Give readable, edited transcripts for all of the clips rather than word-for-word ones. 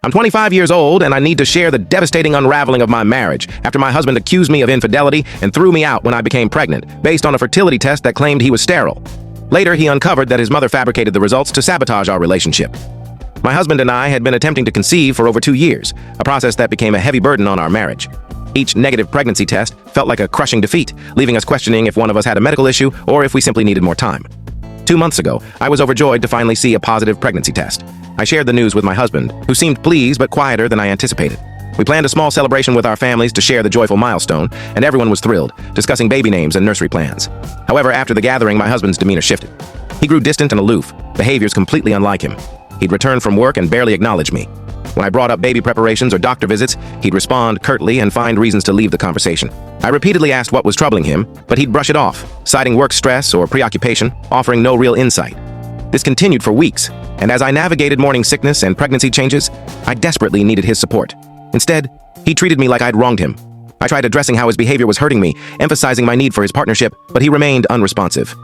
I'm 25 years old, and I need to share the devastating unraveling of my marriage after my husband accused me of infidelity and threw me out when I became pregnant, based on a fertility test that claimed he was sterile. Later, he uncovered that his mother fabricated the results to sabotage our relationship. My husband and I had been attempting to conceive for over 2 years, a process that became a heavy burden on our marriage. Each negative pregnancy test felt like a crushing defeat, leaving us questioning if one of us had a medical issue or if we simply needed more time. 2 months ago, I was overjoyed to finally see a positive pregnancy test. I shared the news with my husband, who seemed pleased but quieter than I anticipated. We planned a small celebration with our families to share the joyful milestone, and everyone was thrilled, discussing baby names and nursery plans. However, after the gathering, my husband's demeanor shifted. He grew distant and aloof, behaviors completely unlike him. He'd return from work and barely acknowledge me. When I brought up baby preparations or doctor visits, he'd respond curtly and find reasons to leave the conversation. I repeatedly asked what was troubling him, but he'd brush it off, citing work stress or preoccupation, offering no real insight. This continued for weeks, and as I navigated morning sickness and pregnancy changes, I desperately needed his support. Instead, he treated me like I'd wronged him. I tried addressing how his behavior was hurting me, emphasizing my need for his partnership, but he remained unresponsive.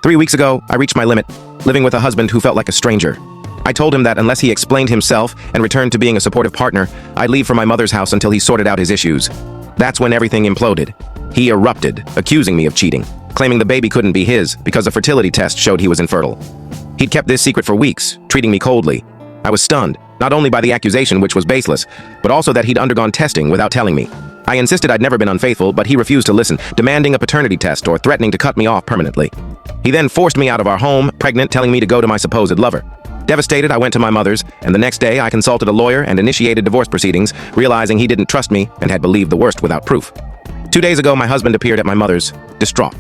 3 weeks ago, I reached my limit, living with a husband who felt like a stranger. I told him that unless he explained himself and returned to being a supportive partner, I'd leave for my mother's house until he sorted out his issues. That's when everything imploded. He erupted, accusing me of cheating, claiming the baby couldn't be his because a fertility test showed he was infertile. He'd kept this secret for weeks, treating me coldly. I was stunned, not only by the accusation, which was baseless, but also that he'd undergone testing without telling me. I insisted I'd never been unfaithful, but he refused to listen, demanding a paternity test or threatening to cut me off permanently. He then forced me out of our home, pregnant, telling me to go to my supposed lover. Devastated, I went to my mother's, and the next day I consulted a lawyer and initiated divorce proceedings, realizing he didn't trust me and had believed the worst without proof. 2 days ago, my husband appeared at my mother's, distraught.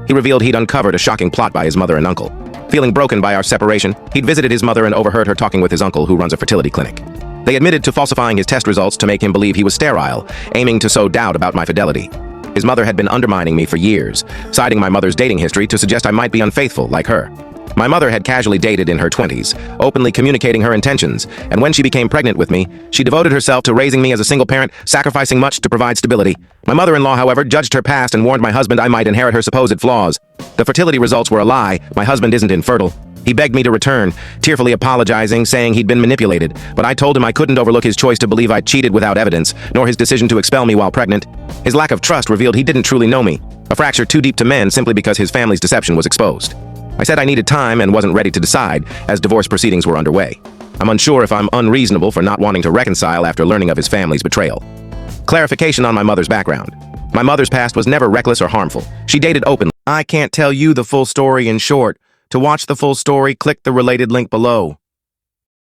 He revealed he'd uncovered a shocking plot by his mother and uncle. Feeling broken by our separation, he'd visited his mother and overheard her talking with his uncle, who runs a fertility clinic. They admitted to falsifying his test results to make him believe he was sterile, aiming to sow doubt about my fidelity. His mother had been undermining me for years, citing my mother's dating history to suggest I might be unfaithful like her. My mother had casually dated in her 20s, openly communicating her intentions, and when she became pregnant with me, she devoted herself to raising me as a single parent, sacrificing much to provide stability. My mother-in-law, however, judged her past and warned my husband I might inherit her supposed flaws. The fertility results were a lie. My husband isn't infertile. He begged me to return, tearfully apologizing, saying he'd been manipulated, but I told him I couldn't overlook his choice to believe I'd cheated without evidence, nor his decision to expel me while pregnant. His lack of trust revealed he didn't truly know me, a fracture too deep to mend simply because his family's deception was exposed. I said I needed time and wasn't ready to decide, as divorce proceedings were underway. I'm unsure if I'm unreasonable for not wanting to reconcile after learning of his family's betrayal. Clarification on my mother's background. My mother's past was never reckless or harmful. She dated openly. I can't tell you the full story in short. To watch the full story, click the related link below.